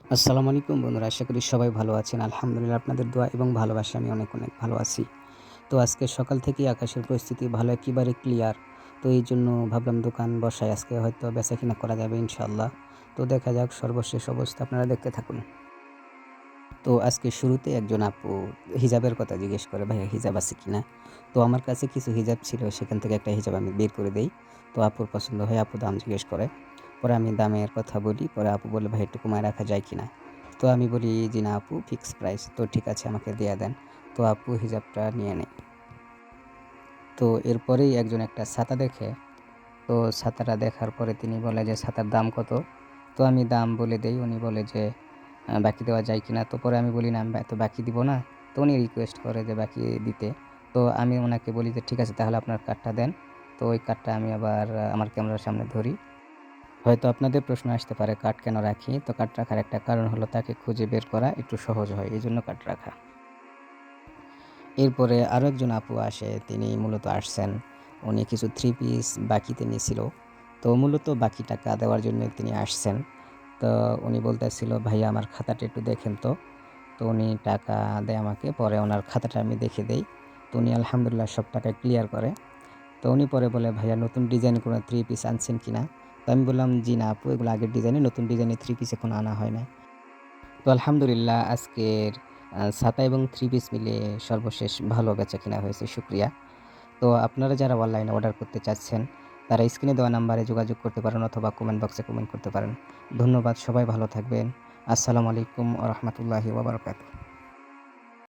আসসালামু আলাইকুম বন্ধুরা, আশা করি সবাই ভালো আছেন। আলহামদুলিল্লাহ আপনাদের দোয়া এবং ভালোবাসায় আমি অনেক ভালো আছি। তো আজকে সকাল থেকেই আকাশের পরিস্থিতি ভালো একেবারে ক্লিয়ার। তো এইজন্য ভাবলাম দোকান বসাই, আজকে হয়তো বেচাকেনা করা যাবে ইনশাআল্লাহ। তো দেখা যাক সর্বশেষ অবস্থা, আপনারা দেখতে থাকুন। তো আজকে শুরুতে একজন আপু হিজাবের কথা জিজ্ঞেস করে, "ভাইয়া হিজাব আছে কিনা?" তো আমার কাছে কিছু হিজাব ছিল, সেখান থেকে একটা হিজাব আমি বের করে দেই। তো আপুর পছন্দ হয়, আপু দাম জিজ্ঞেস করে। পরে আমি দামের কথা বলি, পরে আপু বলে, "ভাই একটু কমায় রাখা যায় কিনা?" তো আমি বলি, "জি না আপু, ফিক্সড প্রাইস।" তো ঠিক আছে, আমাকে দিয়ে দেন। তো আপু হিজাবটা নিয়ে নেয়। তো এরপরেই একজন একটা ছাতা দেখে। তো ছাতাটা দেখার পরে তিনি বলে যে, "ছাতার দাম কত?" তো আমি দাম বলে দেই। উনি বলে যে, বাকি দেওয়া যায় কিনা? তো পরে আমি বলি, "না, আমি তো বাকি দিব না।" তো উনি রিকোয়েস্ট করে যে বাকি দিতে। তো আমি ওনাকে বলি যে, "ঠিক আছে, তাহলে আপনার কার্ডটা দেন।" তো ওই কার্ডটা আমি আবার আমার ক্যামেরার সামনে ধরি। হয়তো আপনাদের প্রশ্ন আসতে পারে, কার্ড কেন রাখি? তো কার্ড রাখার একটা কারণ হলো তাকে খুঁজে বের করা একটু সহজ হয়, এজন্য কার্ড রাখা। এরপরে আরো একজন আপু আসে, তিনি মূলত আসছেন, উনি কিছু থ্রি পিস বাকিতে নিছিল। তো মূলত বাকি টাকা দেওয়ার জন্য তিনি আসছেন। তো উনি বলতেছিল, "ভাইয়া আমার খাতাটা একটু দেখেন তো।" তো উনি টাকা দেয় আমাকে, পরে ওনার খাতাটা আমি দেখে দেই। তো উনি আলহামদুলিল্লাহ সব টাকা ক্লিয়ার করে। তো উনি পরে বলে, "ভাইয়া নতুন ডিজাইনের কোনো থ্রি পিস আনছেন কিনা?" তো আমি বললাম, "জি না আপু, এগুলো আগের ডিজাইনের, নতুন ডিজাইনের থ্রি পিস এখনো আনা হয় নাই।" তো আলহামদুলিল্লাহ আজকের ছাতা এবং থ্রি পিস মিলিয়ে সর্বশেষ ভালো বেচাকেনা হয়েছে, শুকরিয়া। তো আপনারা যারা অনলাইনে অর্ডার করতে চাচ্ছেন, তারা স্ক্রিনে দেওয়া নাম্বারে যোগাযোগ করতে পারেন অথবা কমেন্ট বক্সে কমেন্ট করতে পারেন। ধন্যবাদ, সবাই ভালো থাকবেন। আসসালামু আলাইকুম ওয়া রাহমাতুল্লাহি ওয়া বারাকাতুহু।